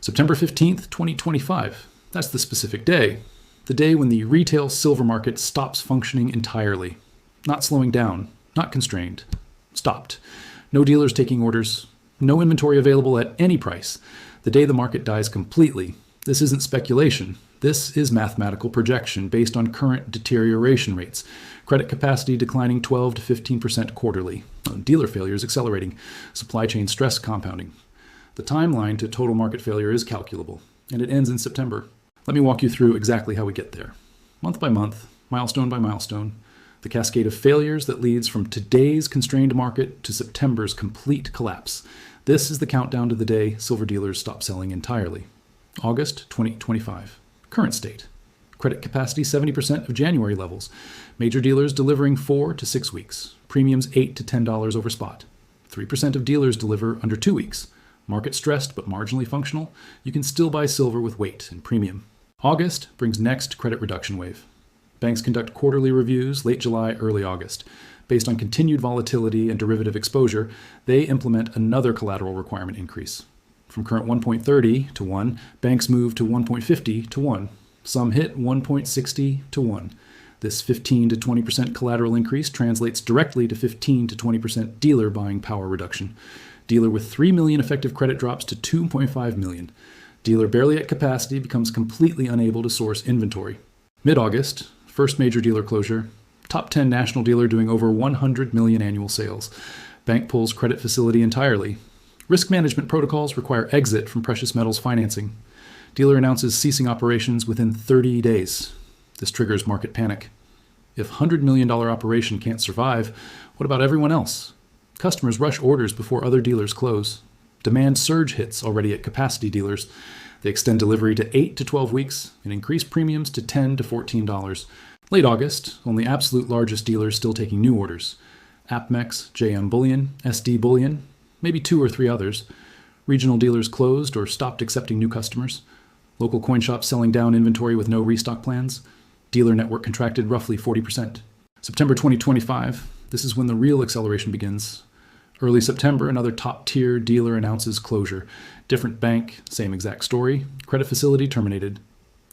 September 15th, 2025. That's the specific day. The day when the retail silver market stops functioning entirely. Not slowing down, not constrained. Stopped. No dealers taking orders. No inventory available at any price. The day the market dies completely. This isn't speculation. This is mathematical projection based on current deterioration rates. Credit capacity declining 12 to 15% quarterly. Dealer failures accelerating. Supply chain stress compounding. The timeline to total market failure is calculable, and it ends in September. Let me walk you through exactly how we get there. Month by month, milestone by milestone, the cascade of failures that leads from today's constrained market to September's complete collapse. This is the countdown to the day silver dealers stop selling entirely. August 2025. Current state. Credit capacity 70% of January levels. Major dealers delivering 4 to 6 weeks. Premiums $8 to $10 over spot. 3% of dealers deliver under 2 weeks. Market stressed but marginally functional. You can still buy silver with weight and premium. August brings next credit reduction wave. Banks conduct quarterly reviews late July, early August. Based on continued volatility and derivative exposure, they implement another collateral requirement increase. From current 1.30 to 1, banks move to 1.50 to 1. Some hit 1.60 to 1. This 15 to 20% collateral increase translates directly to 15 to 20% dealer buying power reduction. Dealer with 3 million effective credit drops to 2.5 million. Dealer barely at capacity becomes completely unable to source inventory. Mid-August, first major dealer closure. Top 10 national dealer doing over 100 million annual sales. Bank pulls credit facility entirely. Risk management protocols require exit from precious metals financing. Dealer announces ceasing operations within 30 days. This triggers market panic. If $100 million operation can't survive, what about everyone else? Customers rush orders before other dealers close. Demand surge hits already at capacity dealers. They extend delivery to 8 to 12 weeks and increase premiums to $10 to $14. Late August, only absolute largest dealers still taking new orders. APMEX, JM Bullion, SD Bullion, maybe 2 or 3 others. Regional dealers closed or stopped accepting new customers. Local coin shops selling down inventory with no restock plans. Dealer network contracted roughly 40%. September 2025, this is when the real acceleration begins. Early September, another top-tier dealer announces closure. Different bank, same exact story. Credit facility terminated.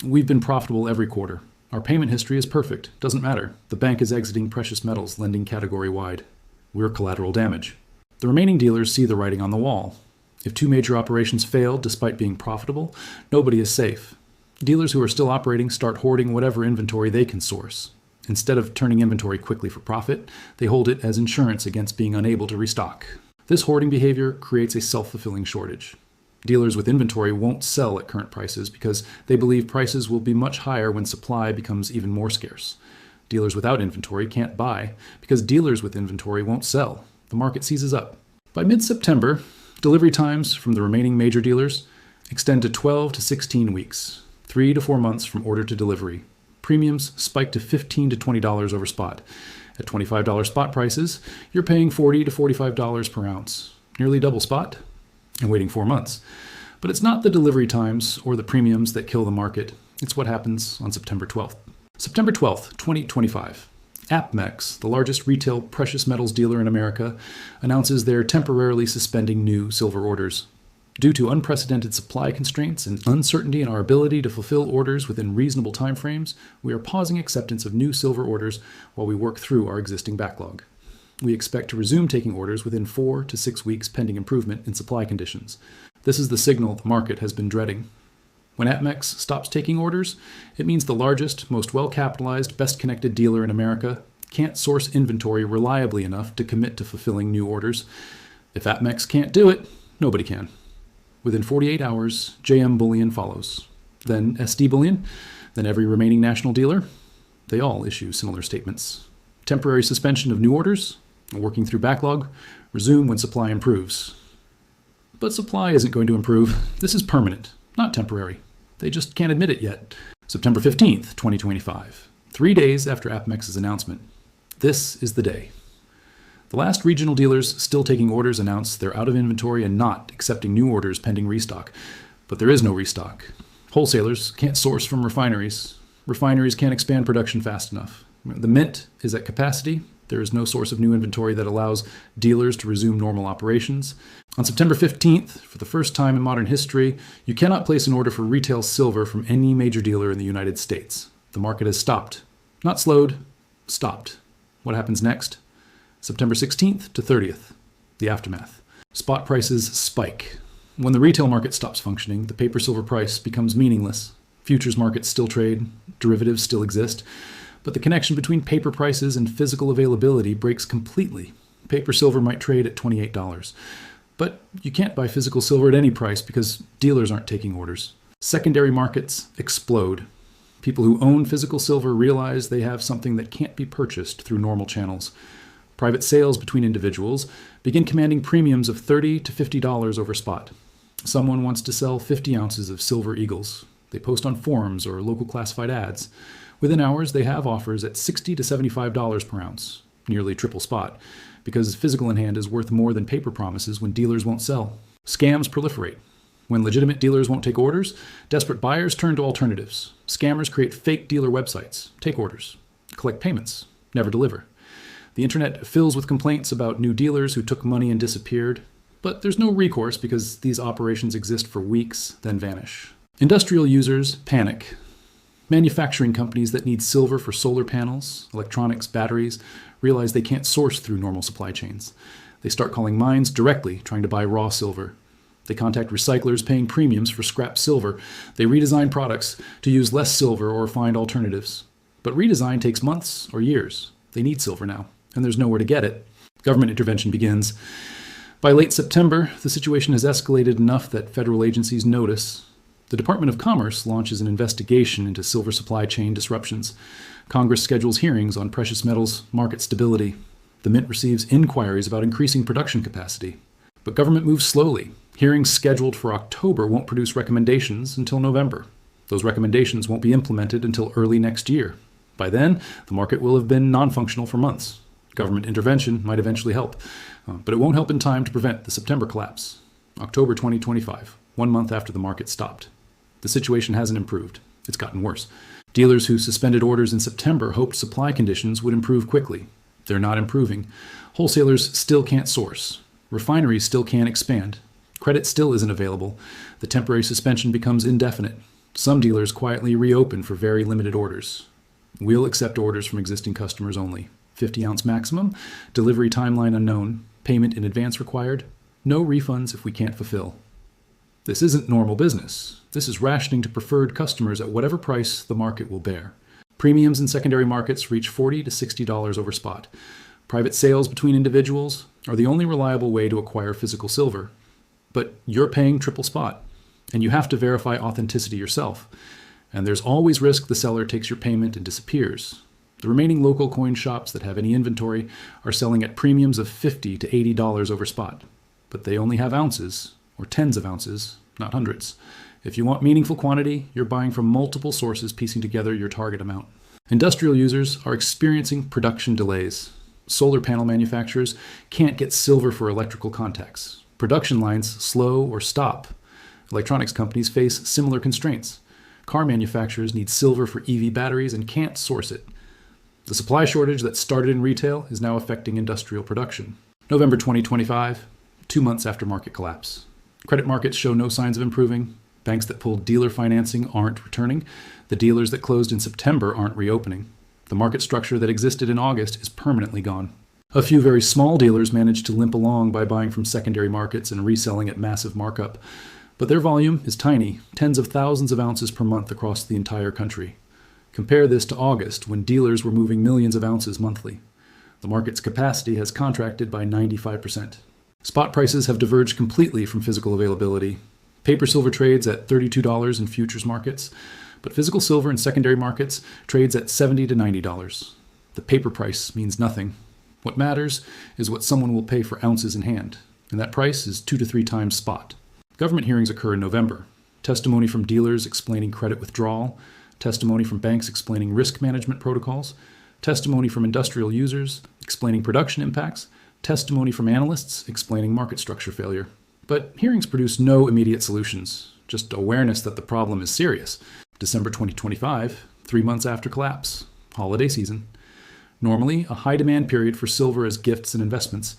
We've been profitable every quarter. Our payment history is perfect. Doesn't matter. The bank is exiting precious metals, lending category-wide. We're collateral damage. The remaining dealers see the writing on the wall. If 2 major operations failed despite being profitable, nobody is safe. Dealers who are still operating start hoarding whatever inventory they can source. Instead of turning inventory quickly for profit, they hold it as insurance against being unable to restock. This hoarding behavior creates a self-fulfilling shortage. Dealers with inventory won't sell at current prices because they believe prices will be much higher when supply becomes even more scarce. Dealers without inventory can't buy because dealers with inventory won't sell. The market seizes up. By mid-September, delivery times from the remaining major dealers extend to 12 to 16 weeks, 3 to 4 months from order to delivery. Premiums spike to $15 to $20 over spot. At $25 spot prices, you're paying $40 to $45 per ounce, nearly double spot, and waiting 4 months. But it's not the delivery times or the premiums that kill the market. It's what happens on September 12th. September 12th, 2025. APMEX, the largest retail precious metals dealer in America, announces they're temporarily suspending new silver orders. Due to unprecedented supply constraints and uncertainty in our ability to fulfill orders within reasonable timeframes, we are pausing acceptance of new silver orders while we work through our existing backlog. We expect to resume taking orders within 4 to 6 weeks pending improvement in supply conditions. This is the signal the market has been dreading. When APMEX stops taking orders, it means the largest, most well-capitalized, best-connected dealer in America can't source inventory reliably enough to commit to fulfilling new orders. If APMEX can't do it, nobody can. Within 48 hours, JM Bullion follows. Then SD Bullion, then every remaining national dealer. They all issue similar statements. Temporary suspension of new orders, working through backlog, resume when supply improves. But supply isn't going to improve. This is permanent, not temporary. They just can't admit it yet. September 15th, 2025. 3 days after APMEX's announcement. This is the day. The last regional dealers still taking orders announce they're out of inventory and not accepting new orders pending restock. But there is no restock. Wholesalers can't source from refineries. Refineries can't expand production fast enough. The mint is at capacity. There is no source of new inventory that allows dealers to resume normal operations. On September 15th, for the first time in modern history, you cannot place an order for retail silver from any major dealer in the United States. The market has stopped. Not slowed, stopped. What happens next? September 16th to 30th, the aftermath. Spot prices spike. When the retail market stops functioning, the paper silver price becomes meaningless. Futures markets still trade, derivatives still exist, but the connection between paper prices and physical availability breaks completely. Paper silver might trade at $28. But you can't buy physical silver at any price because dealers aren't taking orders. Secondary markets explode. People who own physical silver realize they have something that can't be purchased through normal channels. Private sales between individuals begin commanding premiums of $30 to $50 over spot. Someone wants to sell 50 ounces of silver eagles. They post on forums or local classified ads. Within hours, they have offers at $60 to $75 per ounce, nearly triple spot, because physical in hand is worth more than paper promises when dealers won't sell. Scams proliferate. When legitimate dealers won't take orders, desperate buyers turn to alternatives. Scammers create fake dealer websites, take orders, collect payments, never deliver. The internet fills with complaints about new dealers who took money and disappeared, but there's no recourse because these operations exist for weeks, then vanish. Industrial users panic. Manufacturing companies that need silver for solar panels, electronics, batteries, realize they can't source through normal supply chains. They start calling mines directly, trying to buy raw silver. They contact recyclers paying premiums for scrap silver. They redesign products to use less silver or find alternatives. But redesign takes months or years. They need silver now, and there's nowhere to get it. Government intervention begins. By late September, the situation has escalated enough that federal agencies notice. The Department of Commerce launches an investigation into silver supply chain disruptions. Congress schedules hearings on precious metals market stability. The Mint receives inquiries about increasing production capacity. But government moves slowly. Hearings scheduled for October won't produce recommendations until November. Those recommendations won't be implemented until early next year. By then, the market will have been non-functional for months. Government intervention might eventually help, but it won't help in time to prevent the September collapse. October 2025, 1 month after the market stopped. The situation hasn't improved. It's gotten worse. Dealers who suspended orders in September hoped supply conditions would improve quickly. They're not improving. Wholesalers still can't source. Refineries still can't expand. Credit still isn't available. The temporary suspension becomes indefinite. Some dealers quietly reopen for very limited orders. We'll accept orders from existing customers only. 50-ounce maximum, delivery timeline unknown, payment in advance required, no refunds if we can't fulfill. This isn't normal business. This is rationing to preferred customers at whatever price the market will bear. Premiums in secondary markets reach $40 to $60 over spot. Private sales between individuals are the only reliable way to acquire physical silver. But you're paying triple spot, and you have to verify authenticity yourself. And there's always risk the seller takes your payment and disappears. The remaining local coin shops that have any inventory are selling at premiums of $50 to $80 over spot. But they only have ounces, or tens of ounces, not hundreds. If you want meaningful quantity, you're buying from multiple sources piecing together your target amount. Industrial users are experiencing production delays. Solar panel manufacturers can't get silver for electrical contacts. Production lines slow or stop. Electronics companies face similar constraints. Car manufacturers need silver for EV batteries and can't source it. The supply shortage that started in retail is now affecting industrial production. November 2025, 2 months after market collapse. Credit markets show no signs of improving. Banks that pulled dealer financing aren't returning. The dealers that closed in September aren't reopening. The market structure that existed in August is permanently gone. A few very small dealers managed to limp along by buying from secondary markets and reselling at massive markup. But their volume is tiny, tens of thousands of ounces per month across the entire country. Compare this to August, when dealers were moving millions of ounces monthly. The market's capacity has contracted by 95%. Spot prices have diverged completely from physical availability. Paper silver trades at $32 in futures markets, but physical silver in secondary markets trades at $70 to $90. The paper price means nothing. What matters is what someone will pay for ounces in hand, and that price is 2 to 3 times spot. Government hearings occur in November. Testimony from dealers explaining credit withdrawal, testimony from banks explaining risk management protocols, testimony from industrial users explaining production impacts, testimony from analysts explaining market structure failure. But hearings produce no immediate solutions, just awareness that the problem is serious. December 2025, 3 months after collapse, holiday season. Normally, a high demand period for silver as gifts and investments,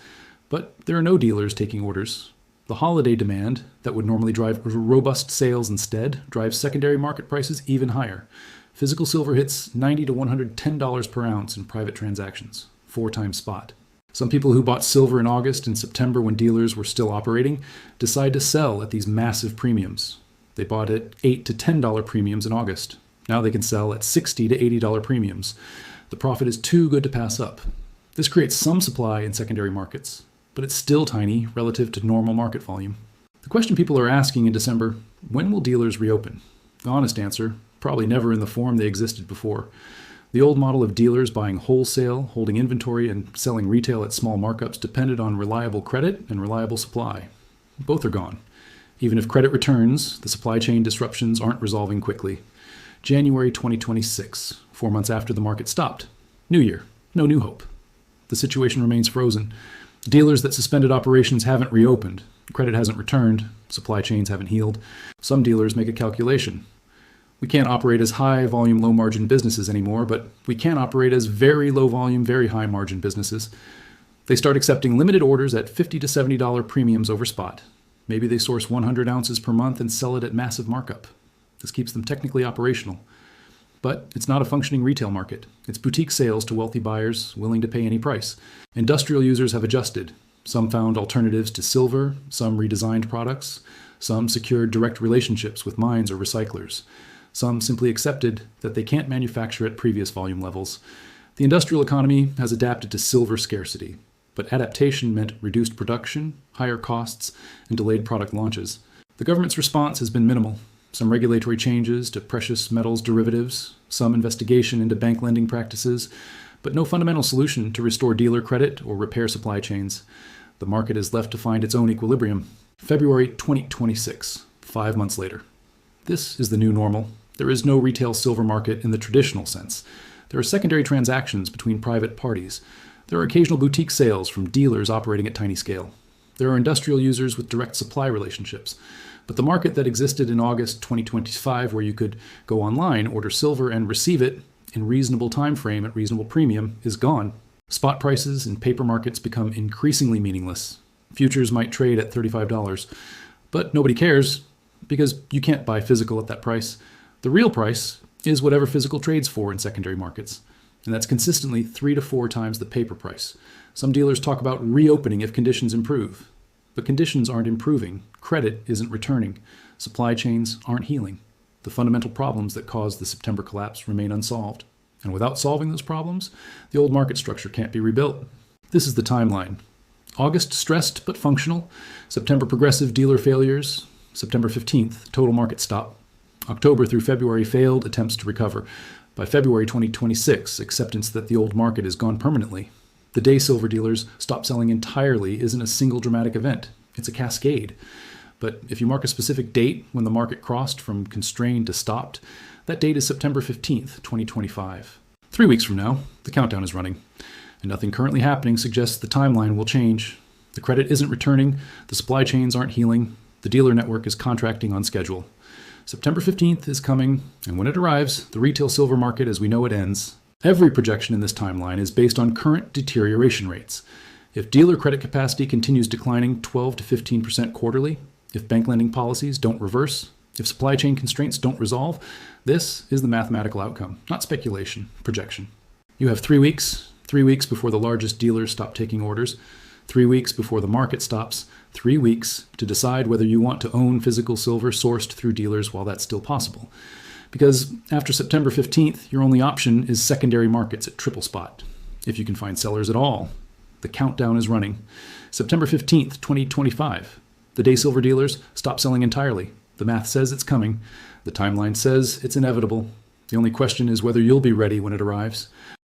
but there are no dealers taking orders. The holiday demand that would normally drive robust sales instead drives secondary market prices even higher. Physical silver hits $90 to $110 per ounce in private transactions, 4 times spot. Some people who bought silver in August and September when dealers were still operating decide to sell at these massive premiums. They bought at $8 to $10 premiums in August. Now they can sell at $60 to $80 premiums. The profit is too good to pass up. This creates some supply in secondary markets, but it's still tiny relative to normal market volume. The question people are asking in December, when will dealers reopen? The honest answer, probably never in the form they existed before. The old model of dealers buying wholesale, holding inventory, and selling retail at small markups depended on reliable credit and reliable supply. Both are gone. Even if credit returns, the supply chain disruptions aren't resolving quickly. January 2026, 4 months after the market stopped. New year, no new hope. The situation remains frozen. Dealers that suspended operations haven't reopened. Credit hasn't returned. Supply chains haven't healed. Some dealers make a calculation. We can't operate as high volume, low margin businesses anymore, but we can operate as very low volume, very high margin businesses. They start accepting limited orders at $50 to $70 premiums over spot. Maybe they source 100 ounces per month and sell it at massive markup. This keeps them technically operational. But it's not a functioning retail market. It's boutique sales to wealthy buyers willing to pay any price. Industrial users have adjusted. Some found alternatives to silver, some redesigned products, some secured direct relationships with mines or recyclers. Some simply accepted that they can't manufacture at previous volume levels. The industrial economy has adapted to silver scarcity, but adaptation meant reduced production, higher costs, and delayed product launches. The government's response has been minimal. Some regulatory changes to precious metals derivatives, some investigation into bank lending practices, but no fundamental solution to restore dealer credit or repair supply chains. The market is left to find its own equilibrium. February 2026, 5 months later. This is the new normal. There is no retail silver market in the traditional sense. There are secondary transactions between private parties. There are occasional boutique sales from dealers operating at tiny scale. There are industrial users with direct supply relationships. But the market that existed in August 2025, where you could go online, order silver, and receive it in reasonable time frame at reasonable premium, is gone. Spot prices in paper markets become increasingly meaningless. Futures might trade at $35, but nobody cares because you can't buy physical at that price. The real price is whatever physical trades for in secondary markets, and that's consistently 3 to 4 times the paper price. Some dealers talk about reopening if conditions improve. But conditions aren't improving. Credit isn't returning. Supply chains aren't healing. The fundamental problems that caused the September collapse remain unsolved. And without solving those problems, the old market structure can't be rebuilt. This is the timeline. August stressed but functional. September progressive dealer failures. September 15th, total market stop. October through February failed attempts to recover. By February 2026, acceptance that the old market is gone permanently. The day silver dealers stop selling entirely isn't a single dramatic event. It's a cascade. But if you mark a specific date when the market crossed from constrained to stopped, that date is September 15th, 2025. 3 weeks from now, the countdown is running. And nothing currently happening suggests the timeline will change. The credit isn't returning, the supply chains aren't healing, the dealer network is contracting on schedule. September 15th is coming, and when it arrives, the retail silver market as we know it ends. Every projection in this timeline is based on current deterioration rates. If dealer credit capacity continues declining 12 to 15% quarterly, if bank lending policies don't reverse, if supply chain constraints don't resolve, this is the mathematical outcome, not speculation, projection. You have 3 weeks, 3 weeks before the largest dealers stop taking orders, 3 weeks before the market stops, 3 weeks to decide whether you want to own physical silver sourced through dealers while that's still possible. Because after September 15th, your only option is secondary markets at triple spot, if you can find sellers at all. The countdown is running. September 15th, 2025. The day silver dealers stop selling entirely. The math says it's coming. The timeline says it's inevitable. The only question is whether you'll be ready when it arrives.